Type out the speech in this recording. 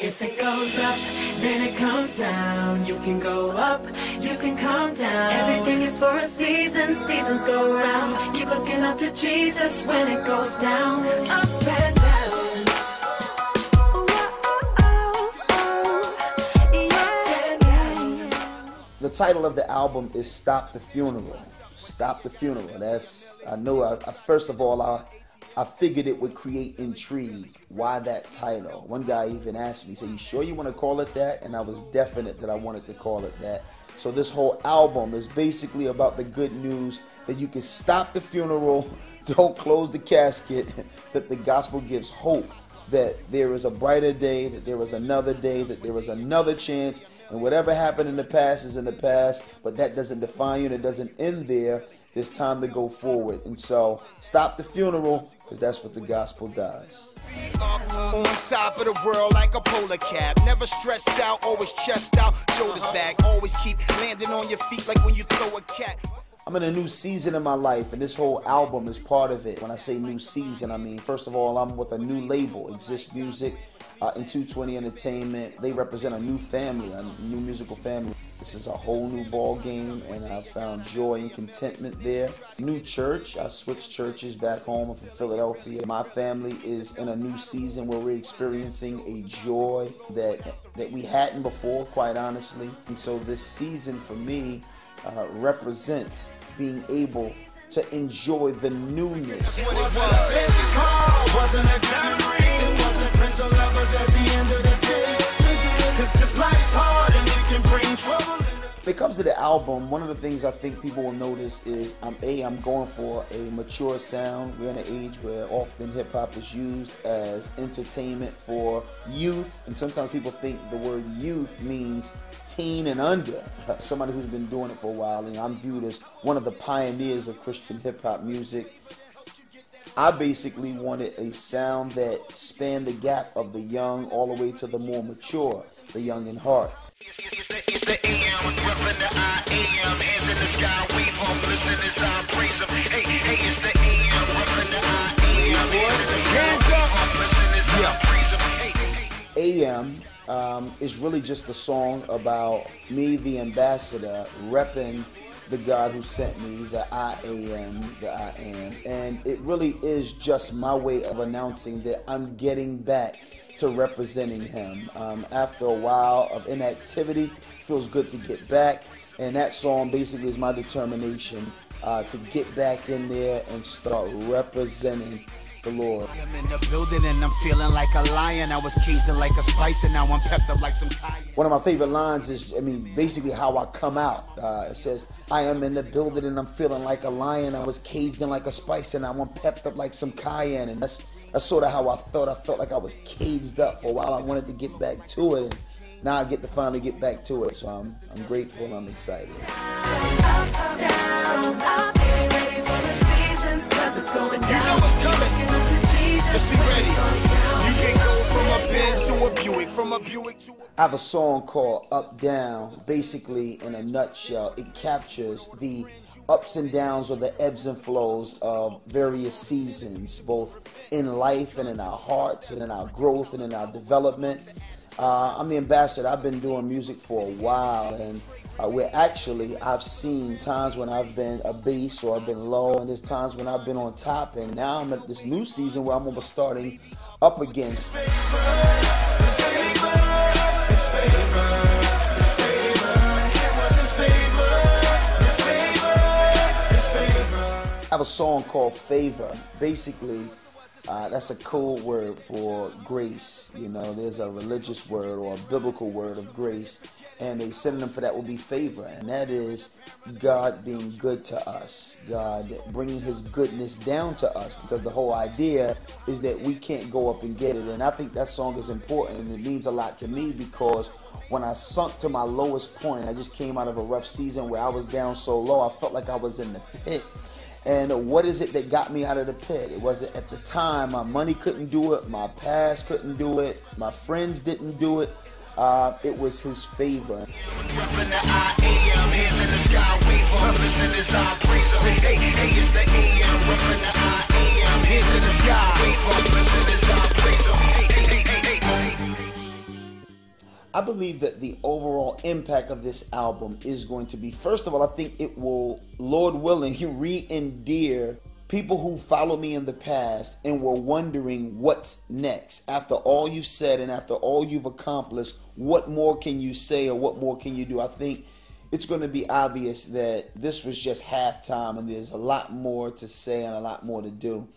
If it goes up, then it comes down. You can go up, you can come down. Everything is for a season, seasons go round. Keep looking up to Jesus when it goes down. Up and down. The title of the album is Stop the Funeral. Stop the Funeral. First of all, I figured it would create intrigue. Why that title? One guy even asked me, he said, "You sure you want to call it that?" And I was definite that I wanted to call it that. So this whole album is basically about the good news that you can stop the funeral, don't close the casket, that the gospel gives hope, that there is a brighter day, that there is another day, that there is another chance, and whatever happened in the past is in the past, but that doesn't define you and it doesn't end there. There's time to go forward. And so, stop the funeral, because that's what the gospel does. On top of the world like a polar cap. Never stressed out, always chest out, shoulders back. Always keep landing on your feet like when you throw a cat. I'm in a new season in my life, and this whole album is part of it. When I say new season, I mean, first of all, I'm with a new label, Exist Music, and 220 Entertainment. They represent a new family, a new musical family. This is a whole new ball game, and I've found joy and contentment there. New church, I switched churches back home. I'm from Philadelphia. My family is in a new season where we're experiencing a joy that we hadn't before, quite honestly. And so this season for me represents being able to enjoy the newness. It wasn't a fancy car, wasn't a diamond ring, it wasn't Prince of Lovers at the end of the day. Cause this life's hard and it can bring trouble. When it comes to the album, one of the things I think people will notice is I'm going for a mature sound. We're in an age where often hip-hop is used as entertainment for youth, and sometimes people think the word youth means teen and under. Somebody who's been doing it for a while, and I'm viewed as one of the pioneers of Christian hip-hop music. I basically wanted a sound that spanned the gap of the young all the way to the more mature, the young in heart. It's the AM, reppin' the I am, hands in the sky, wave home, listen as I praise him. Hey, it's the AM, reppin' the I am, hands in the sky, wave home, listen as I praise him. AM is really just a song about me, the ambassador, repping the God who sent me, the I am, and it really is just my way of announcing that I'm getting back to representing him. After a while of inactivity, feels good to get back, and that song basically is my determination to get back in there and start representing the Lord. I'm in the building and I'm feeling like a lion. I was caged in like a spice and now I'm pepped up like some cayenne. One of my favorite lines is, basically how I come out. It says, "I am in the building and I'm feeling like a lion. I was caged in like a spice and now I'm pepped up like some cayenne." And that's sort of how I felt. I felt like I was caged up for a while. I wanted to get back to it. And now I get to finally get back to it. So I'm grateful and I'm excited. It's going down. You know what's coming. Let's be ready. You can go from a Benz to a Buick, from a Buick to a... I have a song called Up Down. Basically, in a nutshell, it captures the ups and downs or the ebbs and flows of various seasons, both in life and in our hearts and in our growth and in our development. I'm the ambassador. I've been doing music for a while, and I've seen times when I've been a bass or I've been low, and there's times when I've been on top, and now I'm at this new season where I'm almost starting up again. I have a song called Favor. Basically, that's a code word for grace. There's a religious word or a biblical word of grace, and a synonym for that will be favor, and that is God being good to us, God bringing his goodness down to us, because the whole idea is that we can't go up and get it. And I think that song is important, and it means a lot to me, because when I sunk to my lowest point, I just came out of a rough season where I was down so low, I felt like I was in the pit. And what is it that got me out of the pit? It wasn't at the time. My money couldn't do it. My past couldn't do it. My friends didn't do it. It was his favor. I believe that the overall impact of this album is going to be, first of all, I think it will, Lord willing, re-endear people who followed me in the past and were wondering what's next. After all you've said and after all you've accomplished, what more can you say or what more can you do? I think it's going to be obvious that this was just halftime and there's a lot more to say and a lot more to do.